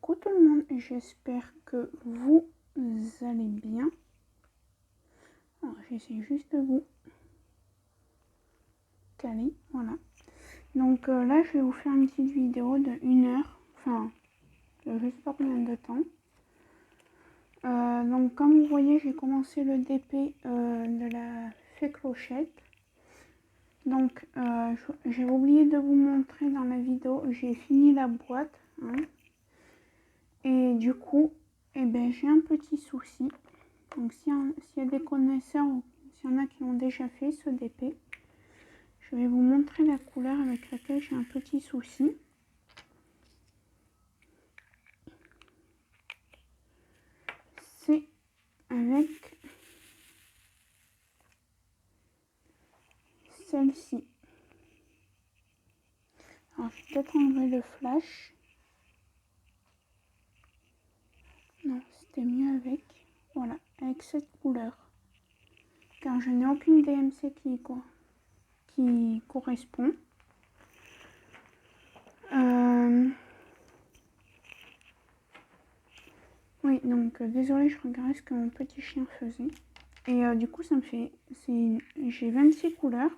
Coucou tout le monde, j'espère que vous allez bien. Alors j'essaie juste de vous caler, voilà. Donc là je vais vous faire une petite vidéo de 1 heure, enfin je sais pas combien de temps. Donc comme vous voyez j'ai commencé le DP de la fée Clochette. Donc j'ai oublié de vous montrer dans la vidéo, j'ai fini la boîte. Hein. Et du coup, eh ben, j'ai un petit souci. Donc s'il y a des connaisseurs ou s'il y en a qui l'ont déjà fait ce DP, je vais vous montrer la couleur avec laquelle j'ai un petit souci. C'est avec celle-ci. Alors je vais peut-être enlever le flash. Non, c'était mieux avec. Voilà, avec cette couleur. Car je n'ai aucune DMC qui correspond. Oui, donc désolé, je regardais ce que mon petit chien faisait. Et du coup, ça me fait... J'ai 26 couleurs.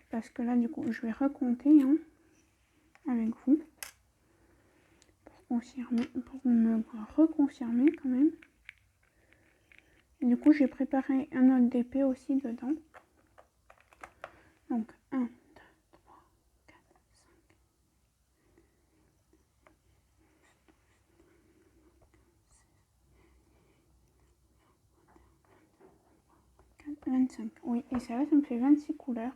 Parce que là, du coup, je vais recompter hein, avec vous. Pour me reconfirmer quand même. Et du coup, j'ai préparé un autre DP aussi dedans. Donc, 1, 2, 3, 4, 5, 25. Oui, et ça me fait 26 couleurs.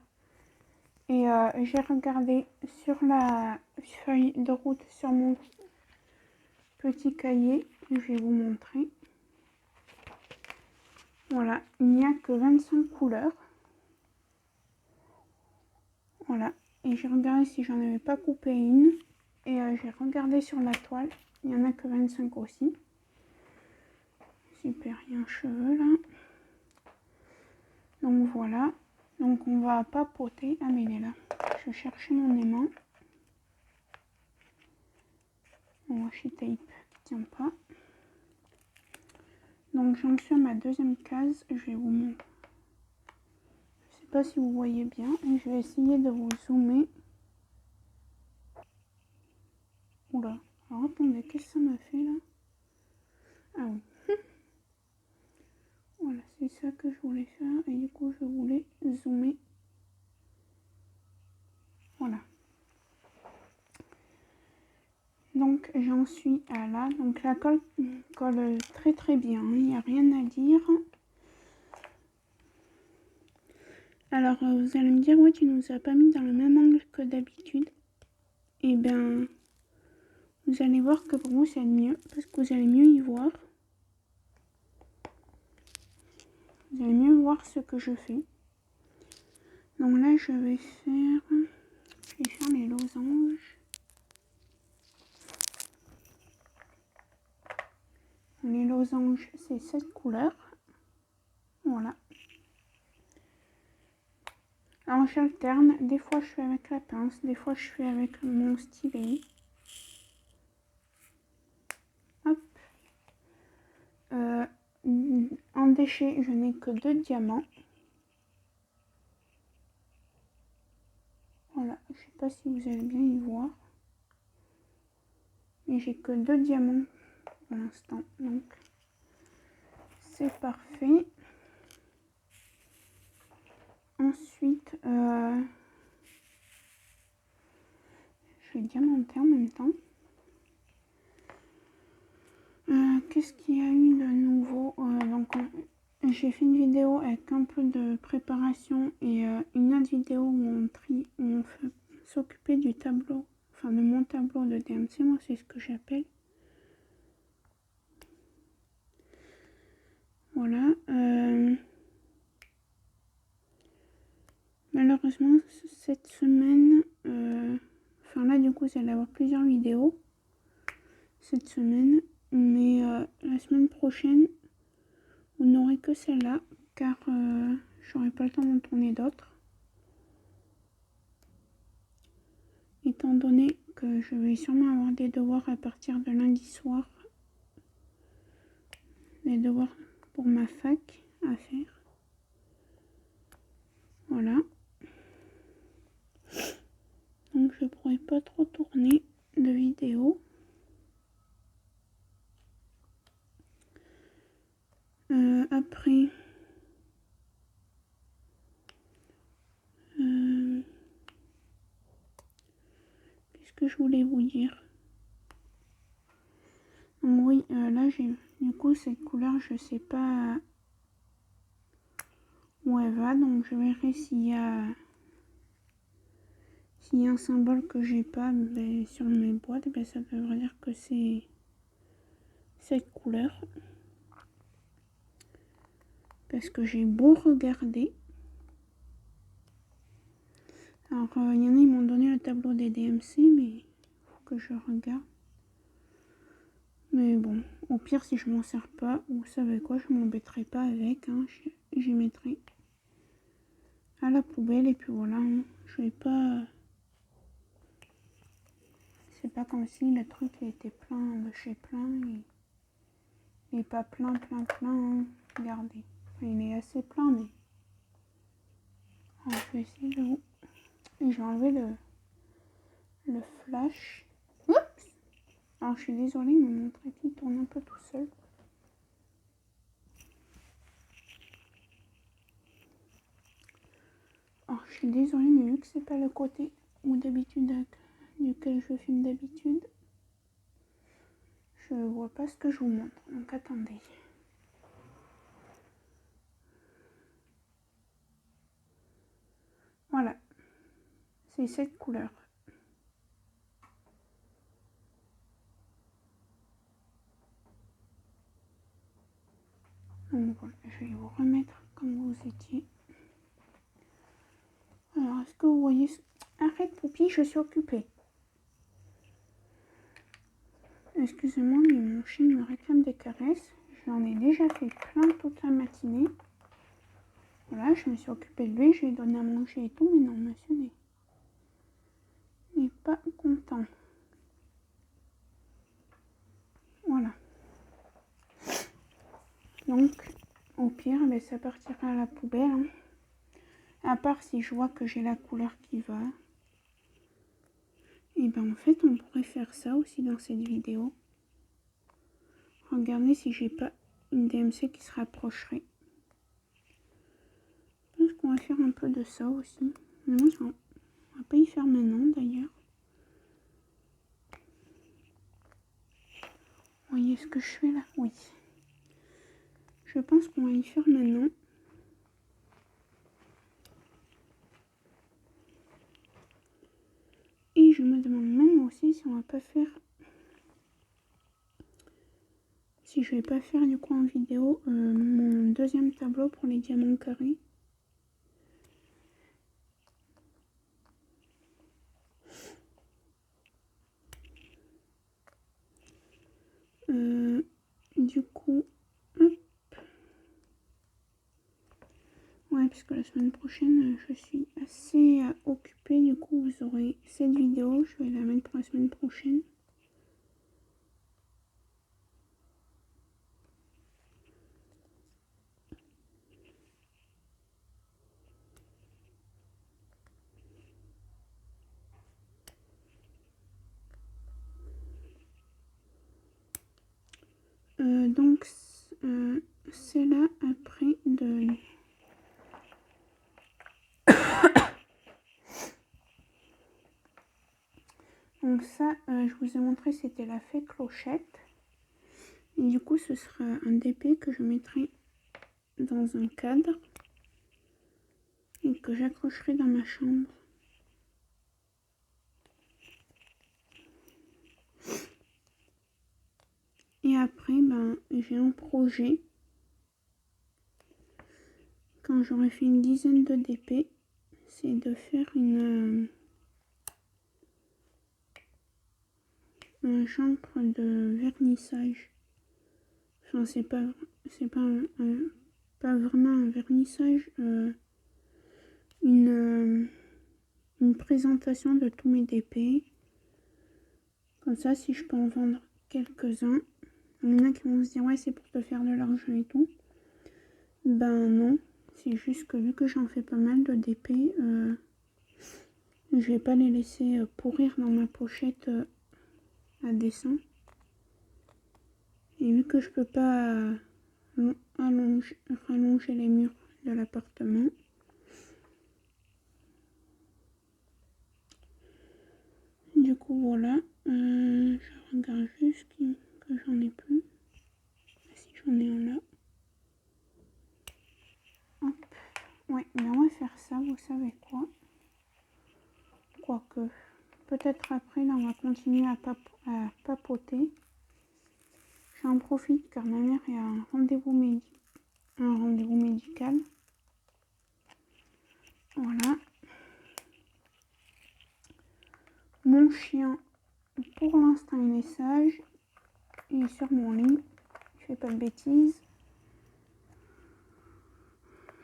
Et j'ai regardé sur la feuille de route, sur mon petit cahier, je vais vous montrer. Voilà, il n'y a que 25 couleurs. Voilà, et j'ai regardé si j'en avais pas coupé une. Et j'ai regardé sur la toile, il n'y en a que 25 aussi. Super, il y a un cheveu là. Donc voilà, donc on va papoter. Ah mais il est là. Je cherchais mon aimant. Mon washi tape qui tient pas. Donc j'en suis à ma deuxième case. Je vais vous montrer. Je sais pas si vous voyez bien. Et je vais essayer de vous zoomer. Oula. Alors attendez, qu'est-ce que ça m'a fait là? Ah oui. Voilà, c'est ça que je voulais faire. Et du coup, je voulais zoomer. Voilà. Donc j'en suis à là. Donc la colle colle très très bien. Il n'y a rien à dire. Alors vous allez me dire, ouais, tu nous as pas mis dans le même angle que d'habitude. Et bien, vous allez voir que pour vous c'est mieux. Parce que vous allez mieux y voir. Vous allez mieux voir ce que je fais. Donc là, je vais faire les losanges. Les losanges, c'est cette couleur. Voilà. Alors j'alterne. Des fois, je fais avec la pince. Des fois, je fais avec mon stylet. Hop. En déchet, je n'ai que 2 diamants. Voilà, je sais pas si vous allez bien y voir. Mais j'ai que 2 diamants pour l'instant. Donc, c'est parfait. Ensuite, je vais diamanter en même temps. Qu'est-ce qu'il y a eu de nouveau? Donc, j'ai fait une vidéo avec un peu de préparation et une autre vidéo où on s'occupait du tableau, enfin de mon tableau de DMC, moi c'est ce que j'appelle. Voilà. Malheureusement, cette semaine, enfin là du coup, vous allez avoir plusieurs vidéos cette semaine, mais la semaine prochaine, vous n'aurez que celle-là, car j'aurai pas le temps d'en tourner d'autres. Étant donné je vais sûrement avoir des devoirs à partir de lundi soir. Des devoirs pour ma fac à faire. Voilà. Donc je pourrais pas trop tourner de vidéos. Après, qu'est-ce que je voulais vous dire? Donc oui, là j'ai du coup cette couleur, je sais pas où elle va, donc je verrai s'il y a un symbole que j'ai pas sur mes boîtes, ça devrait dire que c'est cette couleur. Parce que j'ai beau regarder. Alors, il y en a, ils m'ont donné le tableau des DMC, mais il faut que je regarde. Mais bon, au pire, si je m'en sers pas, vous savez quoi, je m'embêterai pas avec. Hein, j'y mettrai à la poubelle et puis voilà. Hein, je vais pas... C'est pas comme si le truc il était plein de chez plein. Il est pas plein. Hein. Regardez. Il est assez plein, mais... Alors, je vais essayer de vous... Et j'ai enlevé le flash. Oups! Alors, je suis désolée, mais mon trépied tourne un peu tout seul. Alors, je suis désolée, mais vu que c'est pas le côté où d'habitude duquel je filme d'habitude, je vois pas ce que je vous montre. Donc, attendez. Voilà. C'est cette couleur. Donc voilà, je vais vous remettre comme vous étiez. Alors, est-ce que vous voyez... Arrête, Poupie, je suis occupée. Excusez-moi, mais mon chien me réclame des caresses. J'en ai déjà fait plein toute la matinée. Voilà, je me suis occupée de lui, je lui ai donné à manger et tout, mais non, monsieur n'est pas content. Voilà. Donc, au pire, ça partira à la poubelle. Hein. À part si je vois que j'ai la couleur qui va. Et en fait, on pourrait faire ça aussi dans cette vidéo. Regardez si j'ai pas une DMC qui se rapprocherait. Je pense qu'on va faire un peu de ça aussi. Non, on va pas y faire maintenant d'ailleurs. Vous voyez ce que je fais là? Oui. Je pense qu'on va y faire maintenant. Et je me demande même aussi si on va pas faire... Si je vais pas faire du coup en vidéo mon deuxième tableau pour les diamants carrés. Du coup, hop. Ouais, parce que la semaine prochaine, je suis assez occupée. Du coup, vous aurez cette vidéo. Je vais la mettre pour la semaine prochaine. Donc, c'est là après de... Donc ça, je vous ai montré, c'était la fée clochette. Et du coup, ce sera un DP que je mettrai dans un cadre et que j'accrocherai dans ma chambre. Et après, j'ai un projet. Quand j'aurai fait une dizaine de DP, c'est de faire un chantre de vernissage. Enfin, c'est pas vraiment un vernissage, une présentation de tous mes DP Comme ça, si je peux en vendre quelques-uns, il y en a qui vont se dire ouais, c'est pour te faire de l'argent et tout. Ben non, c'est juste que vu que j'en fais pas mal de DP, je vais pas les laisser pourrir dans ma pochette à dessin. Et vu que je peux pas rallonger les murs de l'appartement, du coup voilà, je regarde juste que j'en ai plus. Si j'en ai un là. Hop. Ouais, mais on va faire ça, vous savez quoi. Quoique, peut-être après, là on va continuer à papoter. J'en profite car ma mère est à un rendez-vous médical. Voilà. Mon chien, pour l'instant, il est sage. Il est sur mon lit. Je fais pas de bêtises.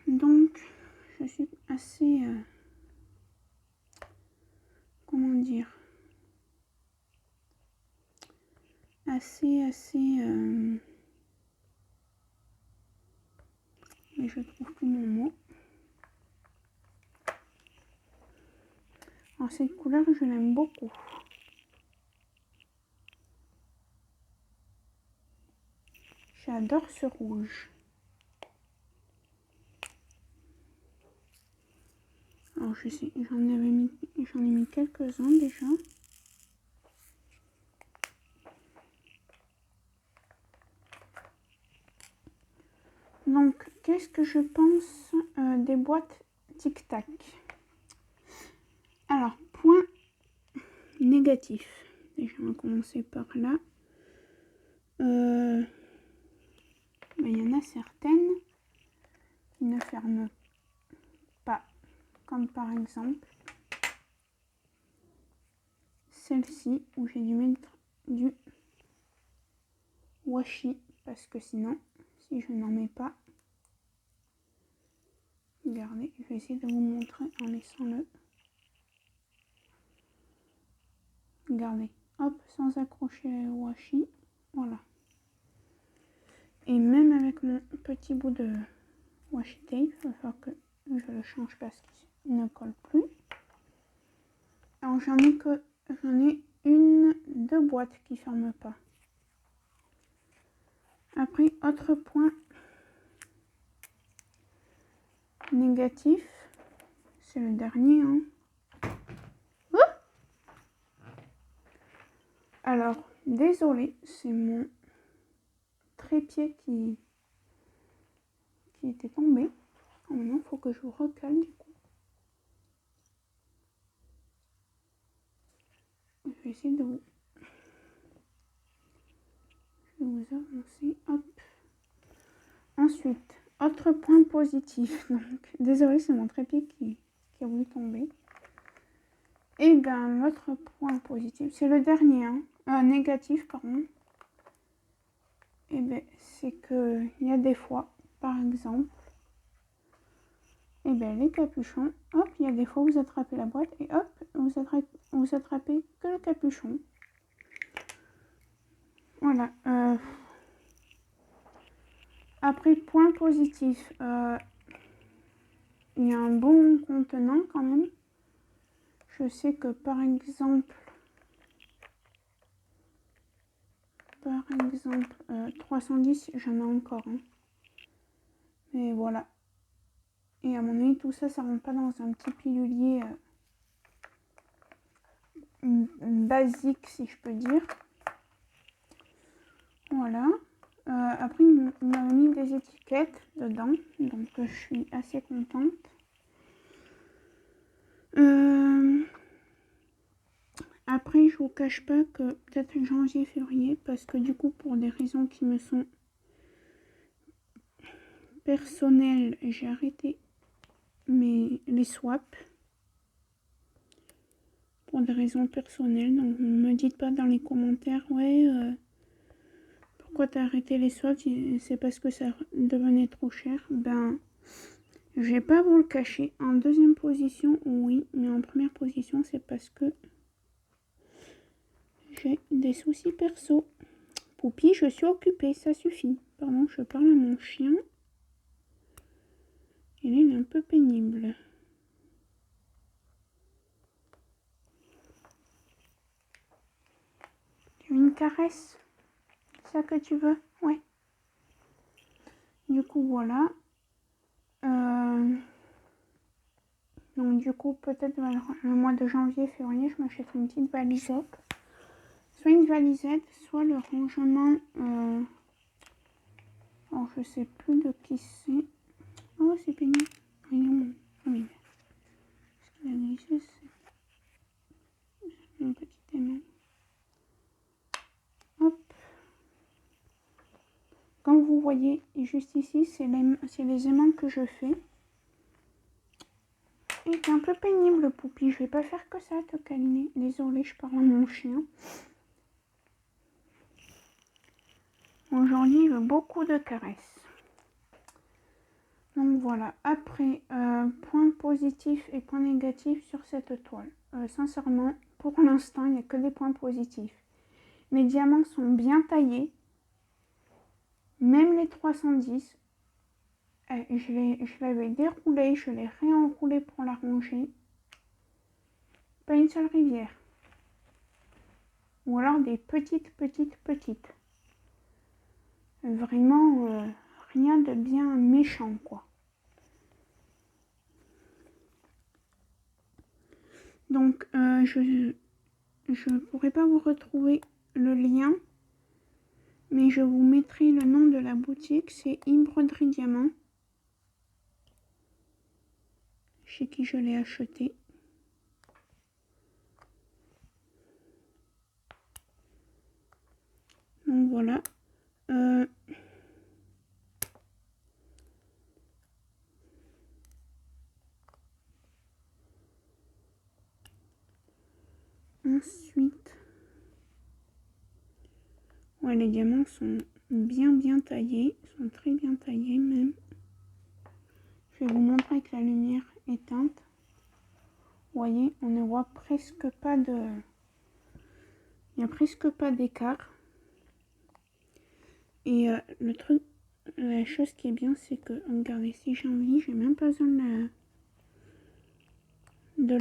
Donc, je suis assez... comment dire, mais je trouve plus mon mot. Alors cette couleur, je l'aime beaucoup. J'adore ce rouge. Alors je sais, j'en ai mis quelques-uns déjà. Donc, qu'est-ce que je pense des boîtes Tic Tac? Alors, point négatif. Déjà, on va commencer par là. Il y en a certaines qui ne ferment pas. Comme par exemple, celle-ci où j'ai dû mettre du washi. Parce que sinon, si je n'en mets pas, regardez, je vais essayer de vous montrer en laissant le... Regardez, hop, sans accrocher le washi, voilà. Et même avec mon petit bout de washi tape, il va falloir que je le change parce qu'il ne colle plus. Alors j'en ai deux boîtes qui ne ferment pas. Après, autre point négatif, c'est le dernier. Hein. Alors, désolé, c'est mon trépied qui était tombé. Maintenant, il faut que je vous recale du coup. Je vais essayer de vous... Je vais vous avancer. Hop. Ensuite, autre point positif. Donc, désolé, c'est mon trépied qui a voulu tomber. Et bien, l'autre point positif, c'est le dernier, hein. Négatif, pardon. Et bien, c'est que il y a des fois, par exemple, et bien les capuchons, hop, il y a des fois vous attrapez la boîte et hop, vous attrapez que le capuchon. Voilà. Après, point positif, il y a un bon contenant quand même. Je sais que par exemple 310, j'en ai encore. Hein. Mais voilà. Et à mon avis, tout ça, ça rentre pas dans un petit pilulier basique, si je peux dire. Voilà. Après, il m'a mis des étiquettes dedans, donc je suis assez contente. Après, je vous cache pas que peut-être janvier, février, parce que du coup, pour des raisons qui me sont personnelles, j'ai arrêté les swaps. Pour des raisons personnelles, donc ne me dites pas dans les commentaires, ouais, pourquoi t'as arrêté les swaps, c'est parce que ça devenait trop cher. Ben, je vais pas vous le cacher. En deuxième position, oui, mais en première position, c'est parce que j'ai des soucis perso. Poupie, je suis occupée, ça suffit. Pardon, je parle à mon chien. Il est un peu pénible. Tu veux une caresse? C'est ça que tu veux? Ouais. Du coup, voilà. Donc du coup, peut-être le mois de janvier, février, je m'achèterai une petite valisette. Soit une valisette, soit le rangement... Alors, je sais plus de qui c'est. Oh, c'est pénible. Voyons. Ah oui. Est-ce qu'il a glissé? C'est une petite aimante. Hop. Comme vous voyez, juste ici, c'est les aimants que je fais. Et c'est un peu pénible, Poupie. Je vais pas faire que ça, te câliner. Désolée, je parle à mon chien. Aujourd'hui, il veut beaucoup de caresses. Donc voilà. Après, point positif et point négatif sur cette toile. Sincèrement, pour l'instant, il n'y a que des points positifs. Mes diamants sont bien taillés. Même les 310. Je l'avais déroulé, je l'ai réenroulé pour la ranger. Pas une seule rivière. Ou alors des petites. Vraiment rien de bien méchant, quoi. Donc je ne pourrai pas vous retrouver le lien, mais je vous mettrai le nom de la boutique. C'est Broderie Diamant, chez qui je l'ai acheté. Donc voilà. Ensuite, ouais, les diamants sont bien taillés, sont très bien taillés même. Je vais vous montrer avec la lumière éteinte. Vous voyez, on ne voit presque pas de... Il n'y a presque pas d'écart. Et le truc, la chose qui est bien, c'est que, regardez, si j'ai envie, j'ai même pas besoin de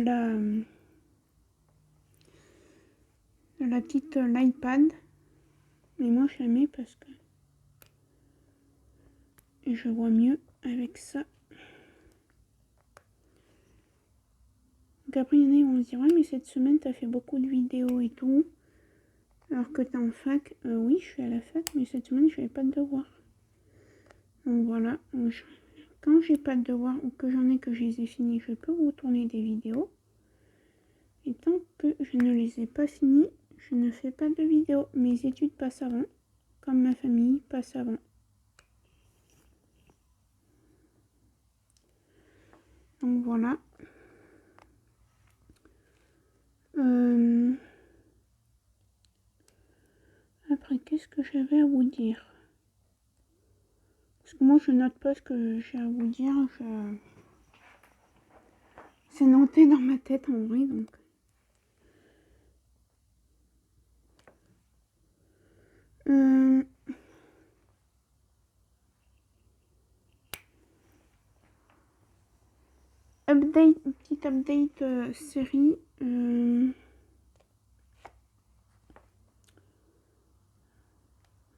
la petite l'iPad. Mais moi, je la mets parce que je vois mieux avec ça. Donc après, il y en a, ils vont se dire, ouais, mais cette semaine, tu as fait beaucoup de vidéos et tout. Alors que tu es en fac. Oui, je suis à la fac, mais cette semaine, je n'avais pas de devoirs. Donc voilà. Quand j'ai pas de devoirs ou que j'en ai que je les ai finis, je peux vous tourner des vidéos. Et tant que je ne les ai pas finis, je ne fais pas de vidéos. Mes études passent avant, comme ma famille passe avant. Donc voilà. Après, qu'est-ce que j'avais à vous dire? Parce que moi, je note pas ce que j'ai à vous dire. C'est noté dans ma tête en vrai, donc... Petit update série.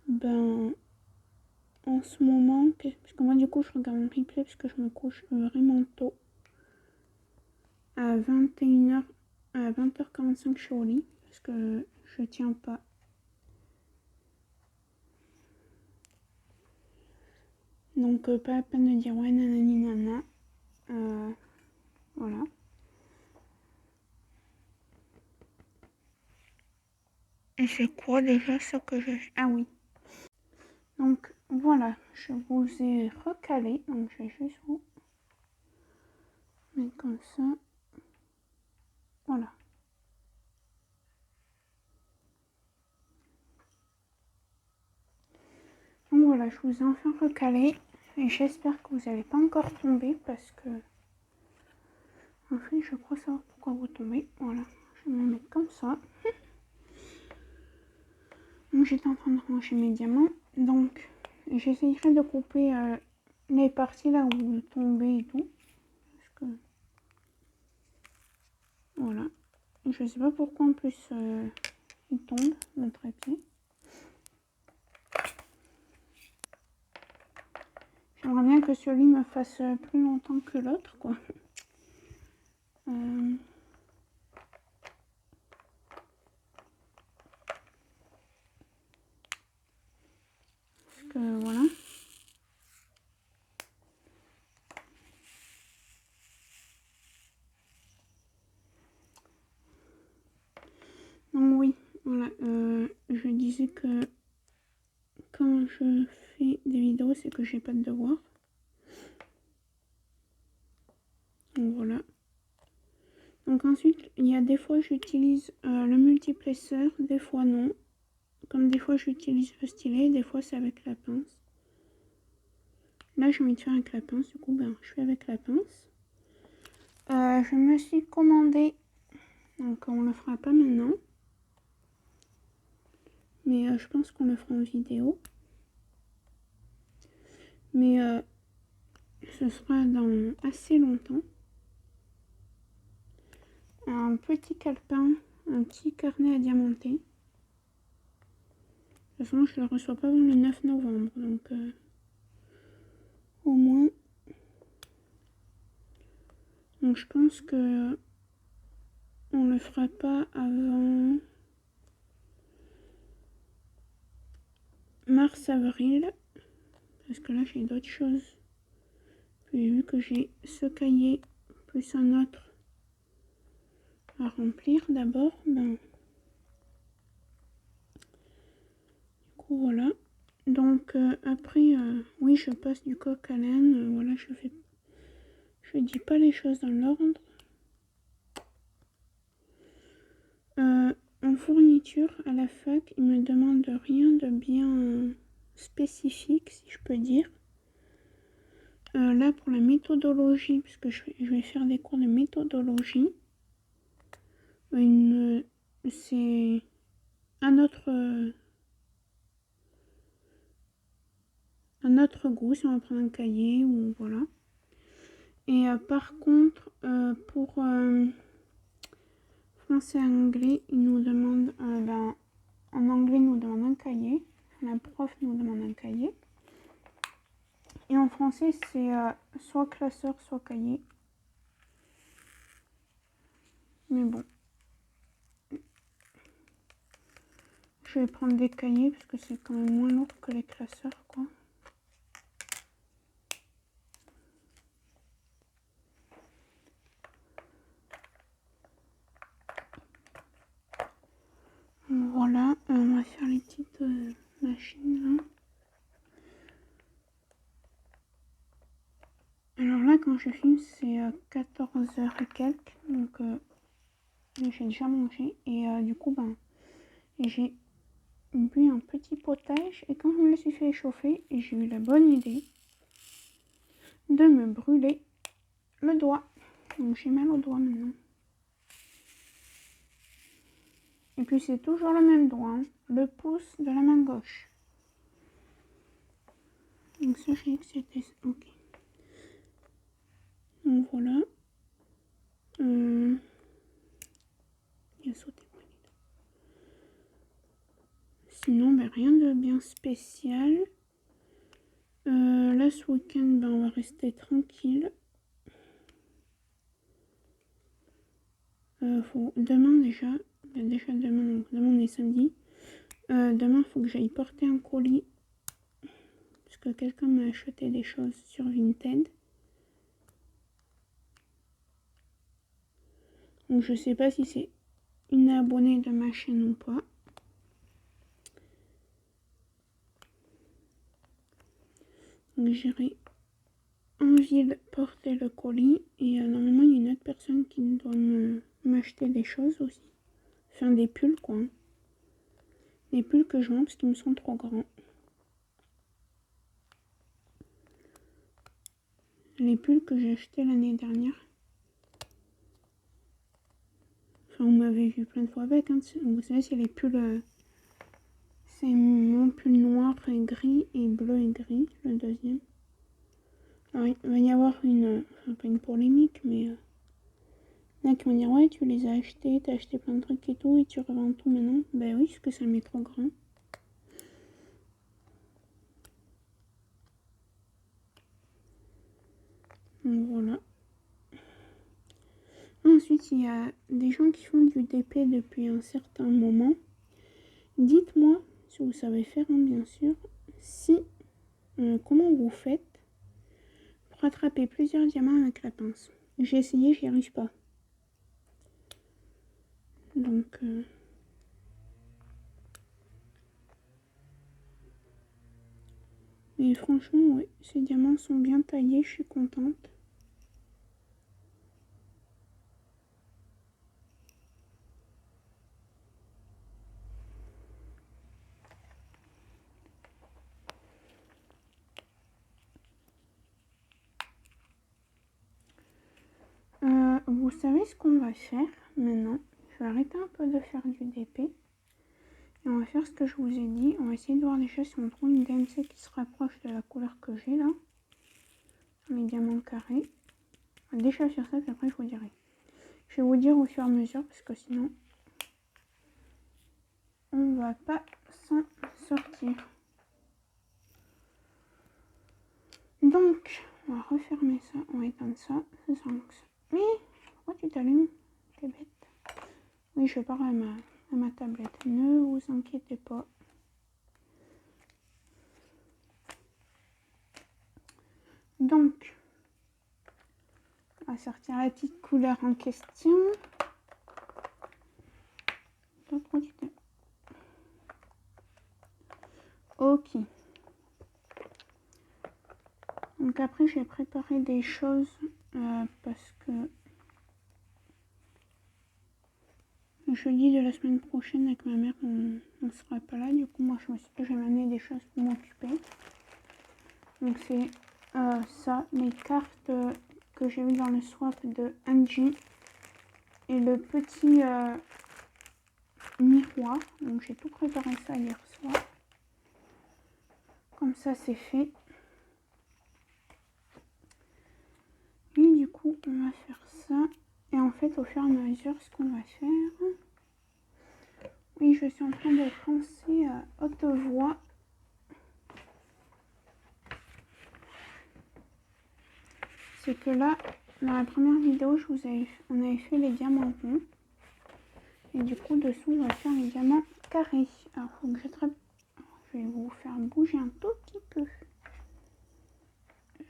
Ben, en ce moment, parce que moi du coup je regarde un replay parce que je me couche vraiment tôt. À 21h, à 20h45 je suis au lit parce que je tiens pas. Donc pas la peine de dire ouais nanani nana. Voilà. Et c'est quoi déjà ce que je... Ah oui. Donc voilà, je vous ai recalé. Donc je vais juste vous mettre comme ça. Voilà. Donc voilà, je vous ai enfin recalé. Et j'espère que vous n'allez pas encore tomber parce que... En fait, je crois savoir pourquoi vous tombez. Voilà, je vais me mettre comme ça. j'étais en train de ranger mes diamants. Donc, j'essayerai de couper les parties là où ils tombaient et tout. Parce que... Voilà. Je sais pas pourquoi en plus il tombe, le trépied. J'aimerais bien que celui me fasse plus longtemps que l'autre, quoi. Parce que voilà. Donc oui, voilà. Je disais que quand je fais des vidéos, c'est que j'ai pas de devoir. Donc voilà. Donc ensuite, il y a des fois j'utilise le multiplesseur, des fois non. Comme des fois j'utilise le stylet, des fois c'est avec la pince. Là j'ai envie de faire avec la pince, du coup ben, je fais avec la pince. Je me suis commandé, donc on le fera pas maintenant. Mais je pense qu'on le fera en vidéo. Mais ce sera dans assez longtemps. Un petit calepin, un petit carnet à diamanter. De toute façon, je ne le reçois pas avant le 9 novembre. Donc, au moins. Donc, je pense que on le fera pas avant mars-avril. Parce que là, j'ai d'autres choses. Puis, vu que j'ai ce cahier plus un autre à remplir d'abord, ben. Du coup, voilà. Donc après, oui, je passe du coq à l'âne. Voilà, je dis pas les choses dans l'ordre. En fourniture à la fac, ils me demandent rien de bien spécifique, si je peux dire. Là, pour la méthodologie, puisque je vais faire des cours de méthodologie, c'est un autre goût, si on va prendre un cahier ou voilà. Et par contre, pour français et anglais, ils nous demandent, en anglais, ils nous demandent un cahier. La prof nous demande un cahier. Et en français, c'est soit classeur, soit cahier. Mais bon. Je vais prendre des cahiers parce que c'est quand même moins lourd que les classeurs, quoi. Voilà, on va faire les petites machines là. Alors là, quand je filme, c'est 14h et quelques. Donc, j'ai déjà mangé. Et du coup, ben, j'ai bu un petit potage. Et quand je me le suis fait chauffer, j'ai eu la bonne idée de me brûler le doigt. Donc, j'ai mal au doigt maintenant. Et puis, c'est toujours le même doigt, hein, le pouce de la main gauche. Donc, ça, j'ai dit que c'était... Ok. Donc, voilà. Il a sauté. Sinon, ben, rien de bien spécial. Là, ce week-end, ben, on va rester tranquille. Demain déjà demain, donc demain on est samedi. Demain, il faut que j'aille porter un colis. Parce que quelqu'un m'a acheté des choses sur Vinted. Donc, je sais pas si c'est une abonnée de ma chaîne ou pas. Donc, j'irai en ville porter le colis. Et normalement, il y a une autre personne qui doit m'acheter des choses aussi. Enfin, des pulls, quoi. Des pulls que je vends parce qu'ils me sont trop grands. Les pulls que j'ai achetés l'année dernière. Enfin, vous m'avez vu plein de fois avec. Hein. Vous savez, c'est les pulls... C'est mon pull noir et gris et bleu et gris, le deuxième. Alors, il va y avoir enfin, pas une polémique, mais il y en a qui vont dire ouais, tu les as achetés, t'as acheté plein de trucs et tout, et tu revends tout maintenant. Ben oui, parce que ça m'est trop grand. Donc voilà. Ensuite, il y a des gens qui font du DP depuis un certain moment. Dites-moi, si vous savez faire, hein, bien sûr, si comment vous faites pour attraper plusieurs diamants avec la pince. J'ai essayé, j'y arrive pas. Donc et franchement, ouais, ces diamants sont bien taillés, je suis contente. Vous savez ce qu'on va faire maintenant? Je vais arrêter un peu de faire du DP. Et on va faire ce que je vous ai dit. On va essayer de voir déjà si on trouve une DMC qui se rapproche de la couleur que j'ai là. Les diamants carrés. On va déjà faire ça, puis après je vous dirai. Je vais vous dire au fur et à mesure parce que sinon on va pas s'en sortir. Donc, on va refermer ça, on va éteindre ça. Ça sera donc ça. Mais pourquoi tu t'allumes? T'es bête. Oui, je pars à ma tablette. Ne vous inquiétez pas. Donc, on va sortir la petite couleur en question. Ok. Donc après, j'ai préparé des choses parce que jeudi de la semaine prochaine avec ma mère, on ne sera pas là. Du coup, moi, je me suis dit que je vais m'amener des choses pour m'occuper. Donc c'est ça, les cartes que j'ai eu dans le swap de Angie et le petit miroir. Donc j'ai tout préparé ça hier soir. Comme ça, c'est fait. Et du coup, on va faire ça. Et en fait, au fur et à mesure, ce qu'on va faire... Oui, je suis en train de penser à haute voix. C'est que là, dans la première vidéo, on avait fait les diamants ronds. Et du coup, dessous, on va faire les diamants carrés. Alors, faut que j'attrape... Je vais vous faire bouger un tout petit peu.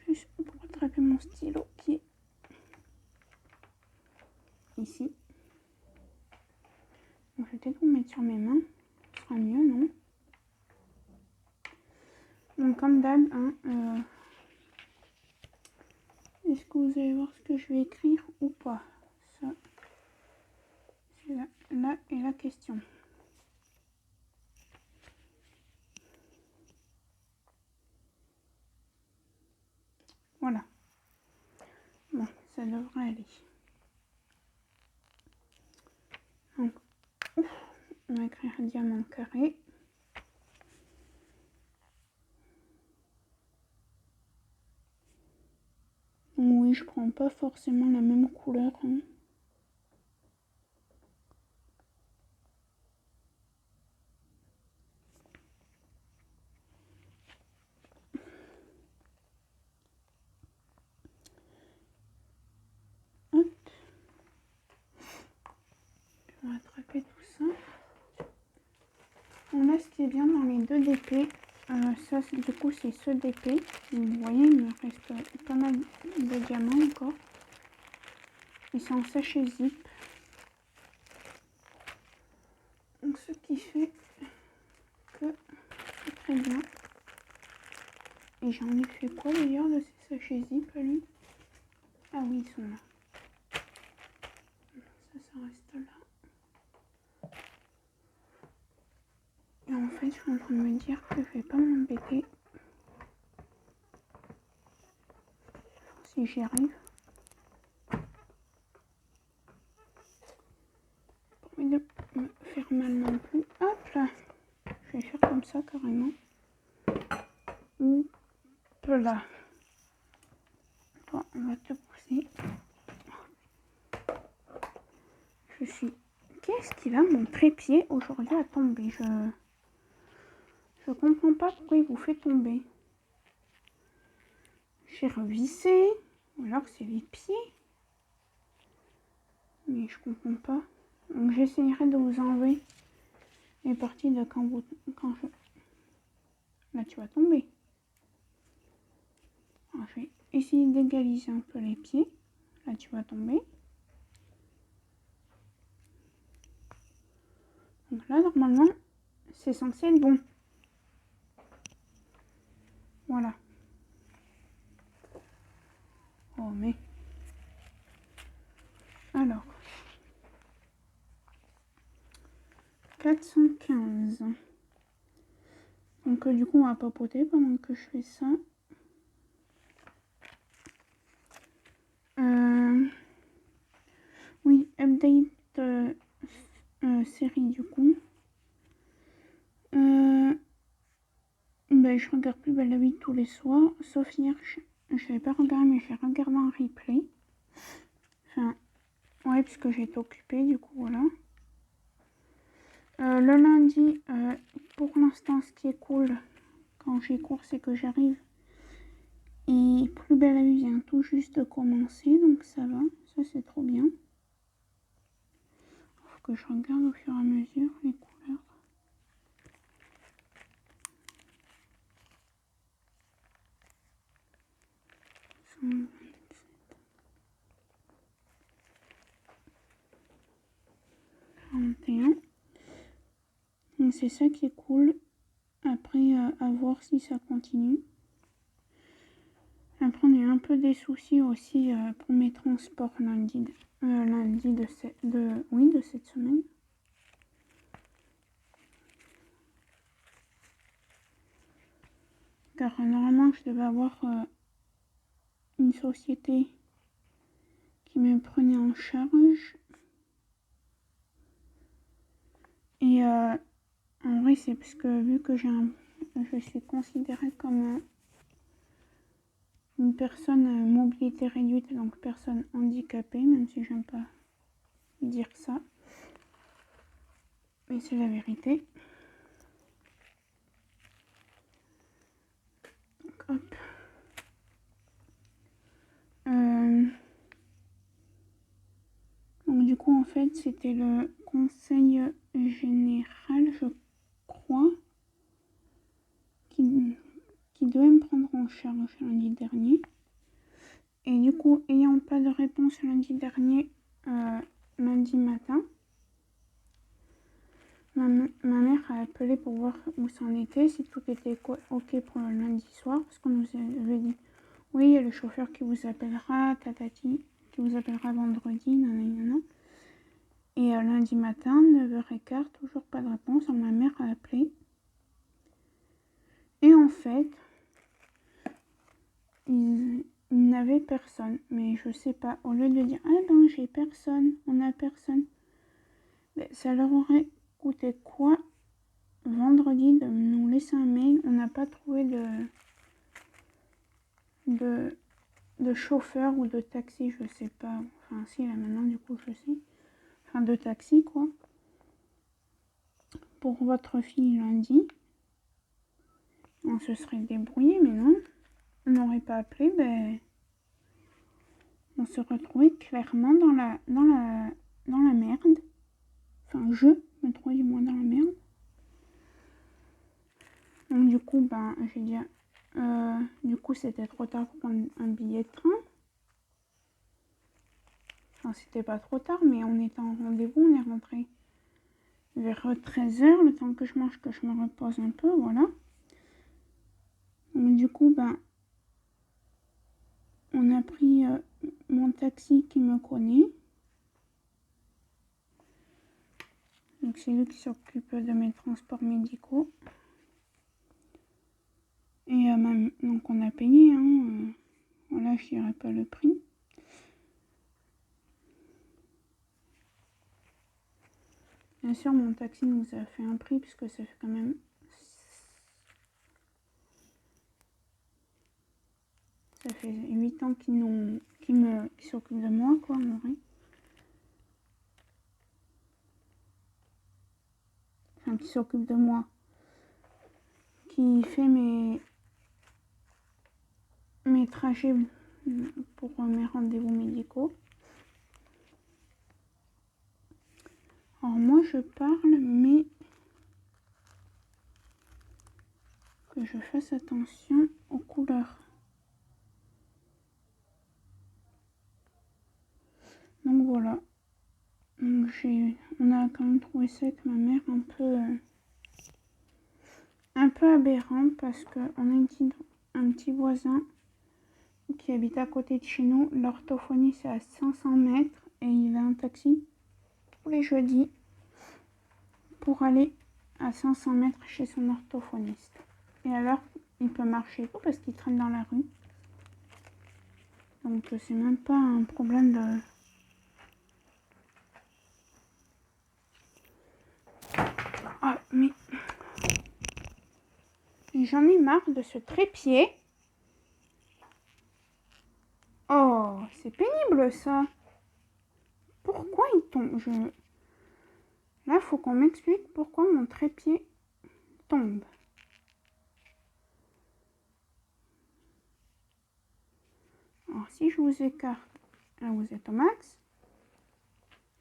Juste pour attraper mon stylo qui est ici. Donc, je vais peut-être vous mettre sur mes mains. Ce sera mieux, non? Donc, comme d'hab, hein, est-ce que vous allez voir ce que je vais écrire ou pas? Ça, c'est là est la question. Voilà. Bon, ça devrait aller. Donc, on va écrire diamant carré. Oui, je prends pas forcément la même couleur. Hein. Hop. On va attraper tout ça. On a ce qui est bien dans les deux DP. Ça, du coup, c'est ce DP. Vous voyez, il me reste pas mal de diamants encore. Et c'est en sachet zip. Donc, ce qui fait que c'est très bien. Et j'en ai fait quoi d'ailleurs de ces sachets zip à lui? Ah oui, ils sont là. Ça reste là. Et en fait, je suis en train de me dire que je vais pas m'embêter. Si j'y arrive. Pas envie de me faire mal non plus. Hop là. Je vais faire comme ça carrément. Hop là. Toi, on va te pousser. Je suis... Qu'est-ce qu'il a, mon trépied aujourd'hui à tomber? Je comprends pas pourquoi il vous fait tomber. J'ai revissé. Ou alors c'est les pieds. Mais je comprends pas. Donc j'essayerai de vous enlever les parties de quand je... Là tu vas tomber. Alors, je vais essayer d'égaliser un peu les pieds. Là tu vas tomber. Donc là normalement c'est censé être bon. Voilà. Oh mais... Alors... 415. Donc du coup on va papoter pendant que je fais ça. Oui, update série du coup. Ben, je regarde Plus belle la vie tous les soirs, sauf hier, je n'avais pas regardé, mais j'ai regardé en replay. Enfin, ouais, puisque j'ai été occupée, du coup, voilà. Le lundi, pour l'instant, ce qui est cool, quand j'ai cours, c'est que j'arrive. Et Plus belle la vie vient tout juste de commencer, donc ça va, ça c'est trop bien. Faut que je regarde au fur et à mesure les couleurs. Donc c'est ça qui est cool. Après, à voir si ça continue. Après, on a eu un peu des soucis aussi pour mes transports lundi de cette semaine. Car normalement, je devais avoir une société qui me prenait en charge. Et en vrai, c'est parce que vu que je suis considérée comme une personne à mobilité réduite, donc personne handicapée, même si j'aime pas dire ça. Mais c'est la vérité. Donc, hop. Donc du coup, en fait, c'était le conseil général, je crois, qui devait me prendre en charge lundi dernier. Et du coup, ayant pas de réponse lundi dernier, lundi matin, ma mère a appelé pour voir où ça en était, si tout était ok pour le lundi soir, parce qu'on nous avait dit, oui, il y a le chauffeur qui vous appellera, tatati, qui vous appellera vendredi, nanana. Et lundi matin, 9h15, toujours pas de réponse, alors ma mère a appelé. Et en fait, ils n'avaient personne. Mais je sais pas, au lieu de dire, ah ben j'ai personne, on a personne, ça leur aurait coûté quoi vendredi de nous laisser un mail, on n'a pas trouvé de chauffeur ou de taxi, je sais pas. Enfin si, là maintenant du coup je sais. Enfin de taxi quoi. Pour votre fille lundi. On se serait débrouillé, mais non. On n'aurait pas appelé, ben... On se retrouvait clairement dans la merde. Enfin, je me trouvais du moins dans la merde. Donc du coup, ben, j'ai dit... du coup, c'était trop tard pour prendre un billet de train. Enfin, c'était pas trop tard, mais on était en rendez-vous, on est rentré vers 13h, le temps que je mange, que je me repose un peu, voilà. Donc du coup, ben... On a pris mon taxi qui me connaît. Donc c'est lui qui s'occupe de mes transports médicaux. Et donc on a payé, hein. Voilà, je dirais pas le prix. Bien sûr, mon taxi nous a fait un prix puisque ça fait quand même ça fait 8 ans qu'ils s'occupent de moi, quoi, en vrai. Enfin, qui s'occupe de moi. Qui fait mes trajets pour mes rendez-vous médicaux. Alors moi je parle, mais que je fasse attention aux couleurs. Donc voilà. Donc on a quand même trouvé ça avec ma mère un peu aberrant parce qu'on a un petit voisin qui habite à côté de chez nous. L'orthophonie c'est à 500 mètres et il a un taxi tous les jeudis pour aller à 500 mètres chez son orthophoniste. Et alors il peut marcher tout parce qu'il traîne dans la rue. Donc c'est même pas un problème de... Ah mais... J'en ai marre de ce trépied. Oh, c'est pénible ça. Pourquoi il tombe? Là, il faut qu'on m'explique pourquoi mon trépied tombe. Alors si je vous écarte, là vous êtes au max.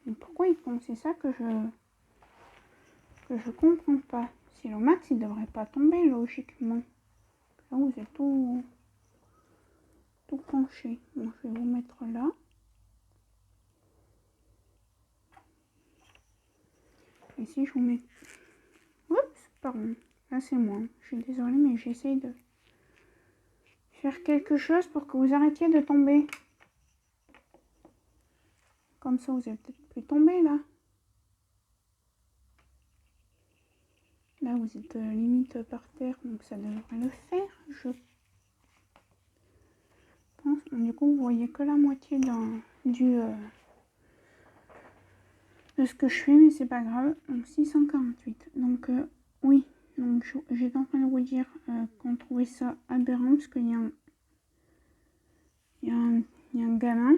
Mais pourquoi il tombe? C'est ça que je comprends pas. Si le max, il devrait pas tomber logiquement. Là vous êtes tout penché. Bon, je vais vous mettre là. Et si je vous mets... Oups, pardon. Là c'est moi. Je suis désolée, mais j'essaye de faire quelque chose pour que vous arrêtiez de tomber. Comme ça, vous allez peut-être plus tomber là. Là, vous êtes limite par terre, donc ça devrait le faire, je pense. Du coup, vous voyez que la moitié de ce que je fais, mais c'est pas grave. Donc 648. Donc oui, donc j'étais en train de vous dire qu'on trouvait ça aberrant parce qu'il y a un gamin.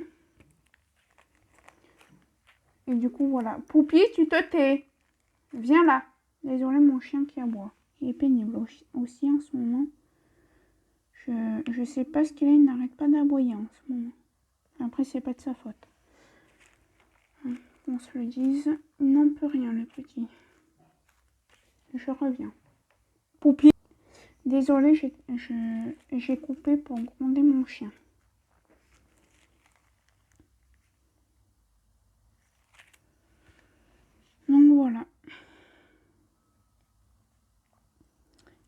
Et du coup, voilà. Poupie, tu te tais. Viens là. Désolé, mon chien qui aboie. Il est pénible aussi en ce moment. Je sais pas ce qu'il a, il n'arrête pas d'aboyer en ce moment. Après, c'est pas de sa faute. Qu'on se le dise, il n'en peut rien, le petit. Je reviens. Poupie. Désolée, j'ai coupé pour gronder mon chien. Donc voilà.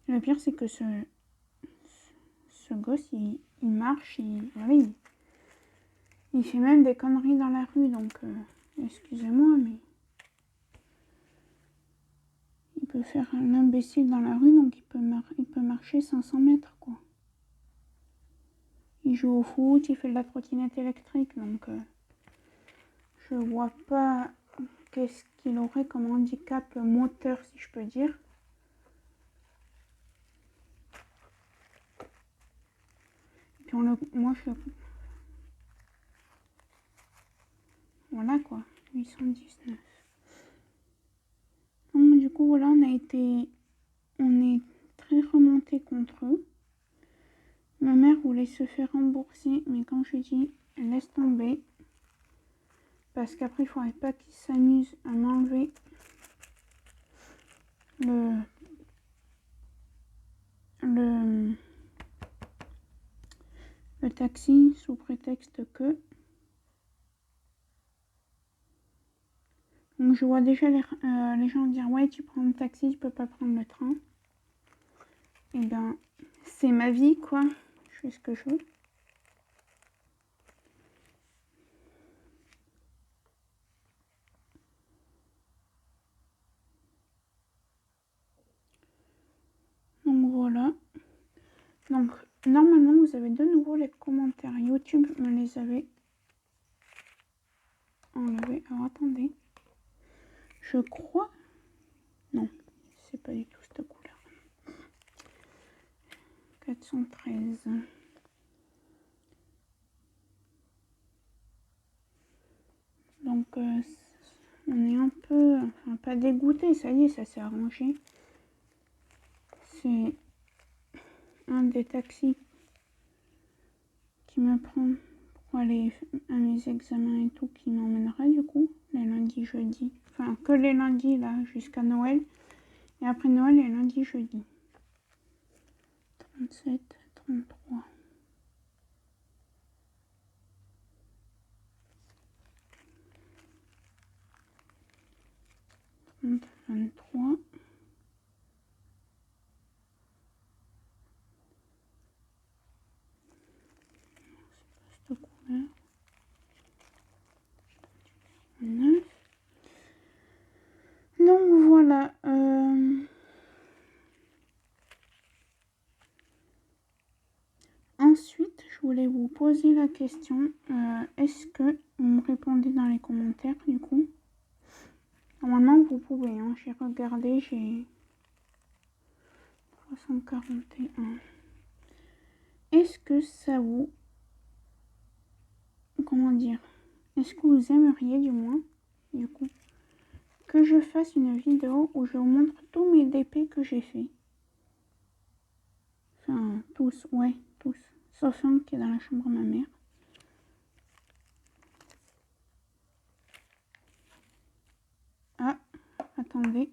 Le pire, c'est que ce gosse, il marche, il fait même des conneries dans la rue, donc excusez-moi, mais il peut faire un imbécile dans la rue, donc il peut marcher 500 mètres, quoi. Il joue au foot, il fait de la trottinette électrique, donc je vois pas qu'est-ce qu'il aurait comme handicap moteur, si je peux dire. Et puis moi je... Voilà quoi, 819. Donc du coup voilà, on est très remonté contre eux. Ma mère voulait se faire rembourser, mais quand je lui dis laisse tomber, parce qu'après il faudrait pas qu'ils s'amusent à m'enlever le taxi sous prétexte que... Donc je vois déjà les gens dire ouais, tu prends le taxi, tu peux pas prendre le train. Et ben c'est ma vie quoi, je fais ce que je veux. Donc voilà. Donc normalement vous avez de nouveau les commentaires. YouTube me les avait enlevés. Alors attendez. Je crois... Non, c'est pas du tout cette couleur. 413. Donc on est un peu, enfin pas dégoûté, ça y est, ça s'est arrangé. C'est un des taxis qui me prend pour aller à mes examens et tout, qui m'emmènera du coup les lundis, jeudis. Enfin que les lundis là jusqu'à Noël. Et après Noël, les lundis, jeudi. 37, 33. 23. C'est pas cette couleur. 9. Donc voilà. Ensuite, je voulais vous poser la question. Est-ce que vous me répondez dans les commentaires du coup? Normalement, vous pouvez. Hein, j'ai regardé, j'ai 341. Est-ce que ça vous... Comment dire? Est-ce que vous aimeriez du moins, du coup, que je fasse une vidéo où je vous montre tous mes DP que j'ai fait? Enfin, tous, ouais, tous. Sauf un qui est dans la chambre de ma mère. Ah, attendez.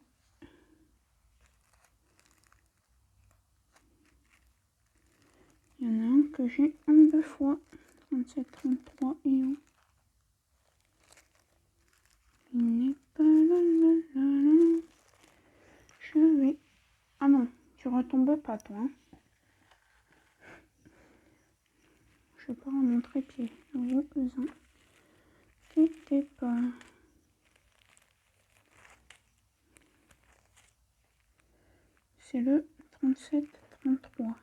Il y en a un que j'ai en 2 fois. 37, 33 et où? Il n'est pas là. Je vais... Ah non, tu retombes pas toi. Hein. Je pars à mon trépied. Vous inquiétez pas. C'est le 37, 33.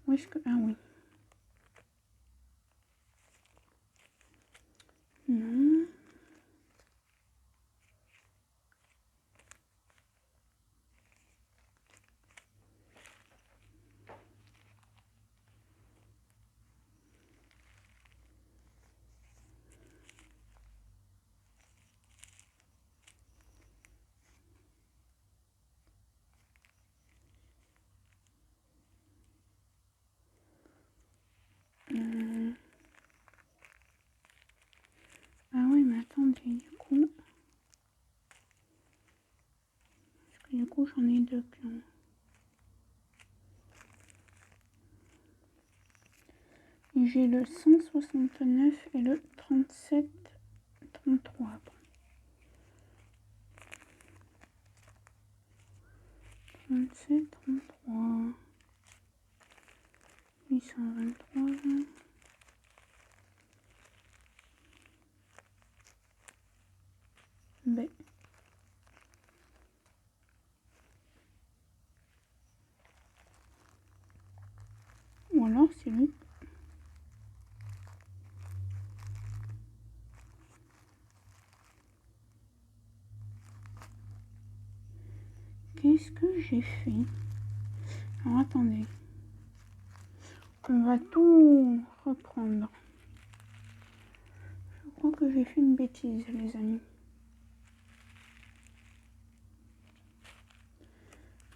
Où est-ce que... Ah oui. Non. Ah oui, mais attendez, du coup... Parce que du coup, j'en ai 2 qui ont... J'ai le 169 et le 37, 33. 37, 33. 823. B. Ou alors c'est lui. Qu'est-ce que j'ai fait? Alors attendez. On va tout reprendre. Je crois que j'ai fait une bêtise, les amis.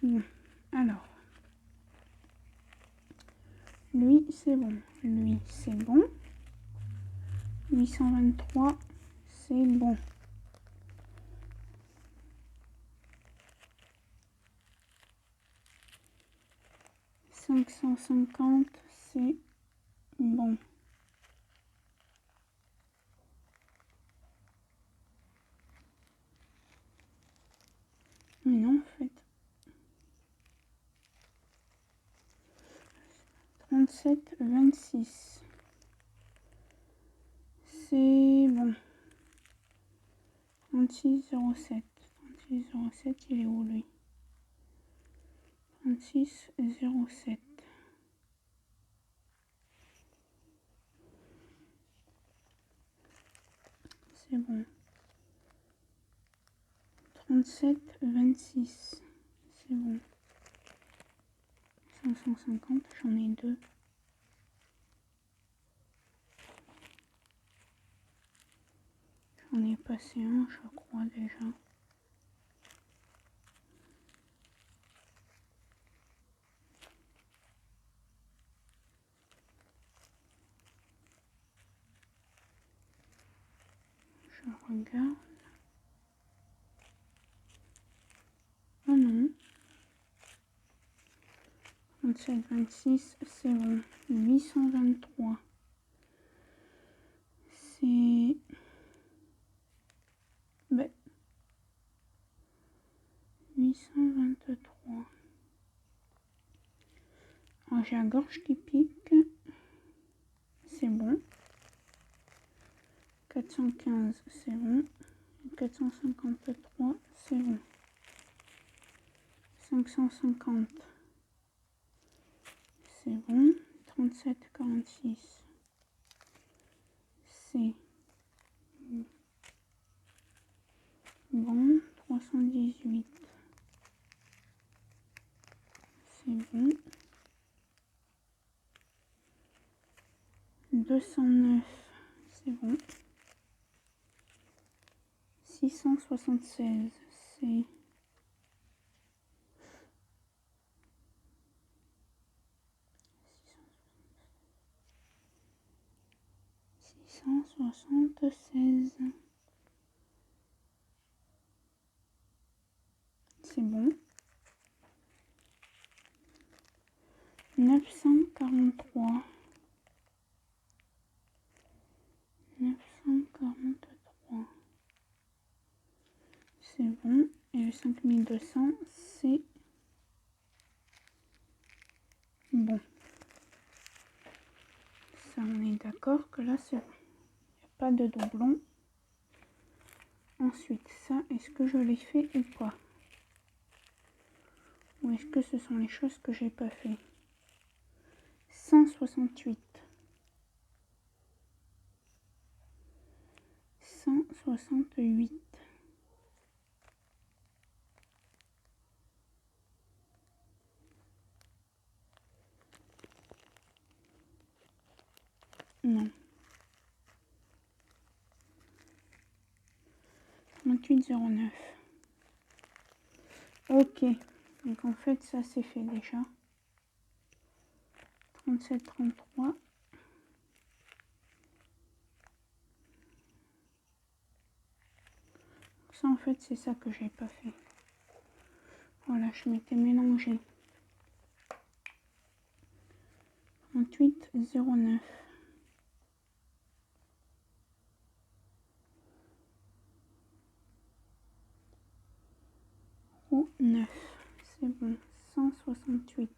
Bon. Alors. Lui, c'est bon. Lui, c'est bon. 823, c'est bon. « 550, c'est bon. Mais non, en fait. 37, 26. C'est bon. 36, 07. 36, 07, il est où lui? 36, 07. C'est bon. 37, 26. C'est bon. 550, j'en ai 2. J'en ai passé un, je crois déjà. Je regarde. Oh non. 27, 26, c'est bon. 823. C'est... Ben... 823. Alors j'ai la gorge qui pique. C'est bon. 415, c'est bon. 453, c'est bon. 550, c'est bon. 37, 46, c'est bon. 318, c'est bon. 209, c'est bon. 676, c'est 676, c'est bon. 943, 943, c'est bon. Et le 5200, c'est bon. Ça, on est d'accord que là, c'est bon. Il n'y a pas de doublon. Ensuite, ça, est-ce que je l'ai fait ou pas? Ou est-ce que ce sont les choses que j'ai pas fait? 168. 168. Non. 28,09. Ok. Donc en fait, ça c'est fait déjà. 37,33. Ça en fait, c'est ça que j'ai pas fait. Voilà, je m'étais mélangé. 38,09. Ou 9. C'est bon. 168.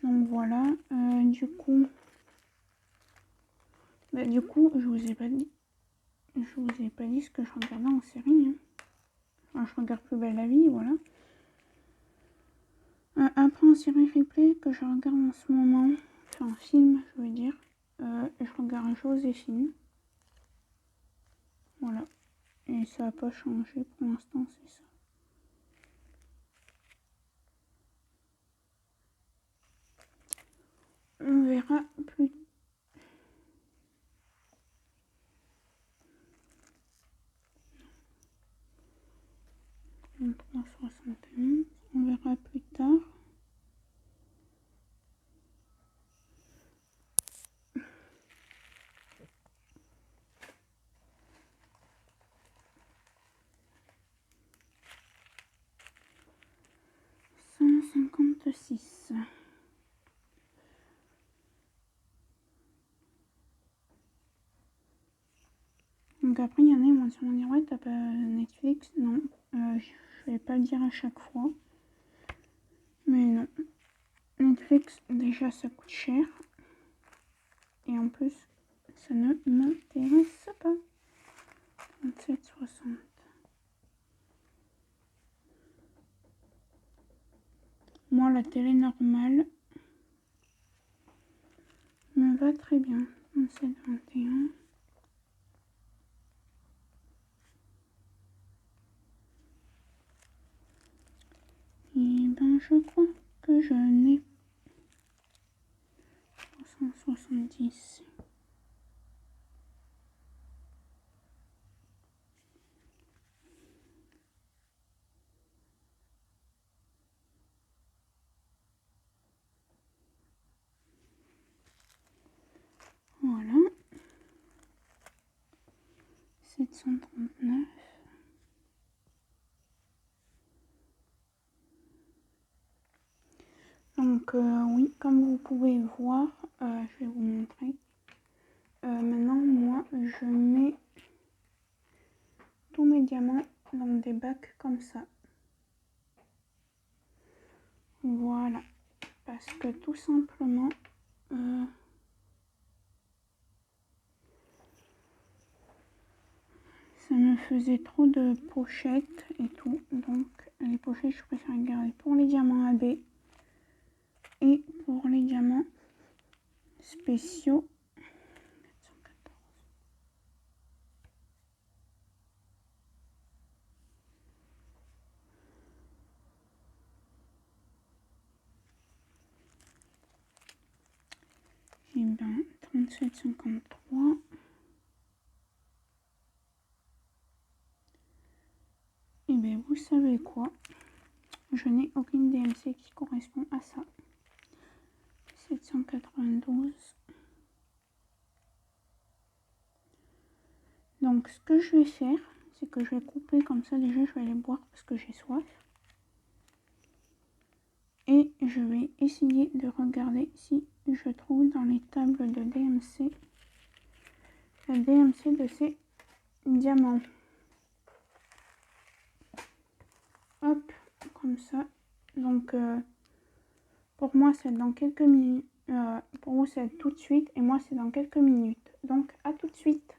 Donc voilà, du coup, je vous ai pas dit, ce que je regardais en série. Hein. Enfin, je regarde Plus belle la vie, voilà. Après en série replay que je regarde en ce moment, enfin un film, je veux dire, je regarde Joséphine. Voilà, et ça n'a pas changé pour l'instant, c'est ça. On verra plus. On verra plus tard. $156. Donc après, il y en a, ils vont sûrement dire, ouais, t'as pas Netflix? Non, je vais pas le dire à chaque fois. Mais non. Netflix, déjà, ça coûte cher. Et en plus, ça ne m'intéresse pas. 37,60. Moi, la télé normale me va très bien. 37,21. Et ben, je crois que je n'ai 170. Voilà. 739. Donc oui, comme vous pouvez voir, je vais vous montrer. Maintenant, moi, je mets tous mes diamants dans des bacs comme ça. Voilà. Parce que tout simplement, ça me faisait trop de pochettes et tout. Donc, les pochettes, je préfère les garder pour les diamants AB et pour les diamants spéciaux. Et bien, 37,53. Et bien, vous savez quoi? Je n'ai aucune DMC qui correspond à ça. 792. Donc, ce que je vais faire, c'est que je vais couper comme ça. Déjà, je vais aller boire parce que j'ai soif. Et je vais essayer de regarder si je trouve dans les tables de DMC la DMC de ces diamants. Hop, comme ça. Donc, pour moi, c'est dans quelques minutes. Pour vous, c'est tout de suite. Et moi, c'est dans quelques minutes. Donc, à tout de suite.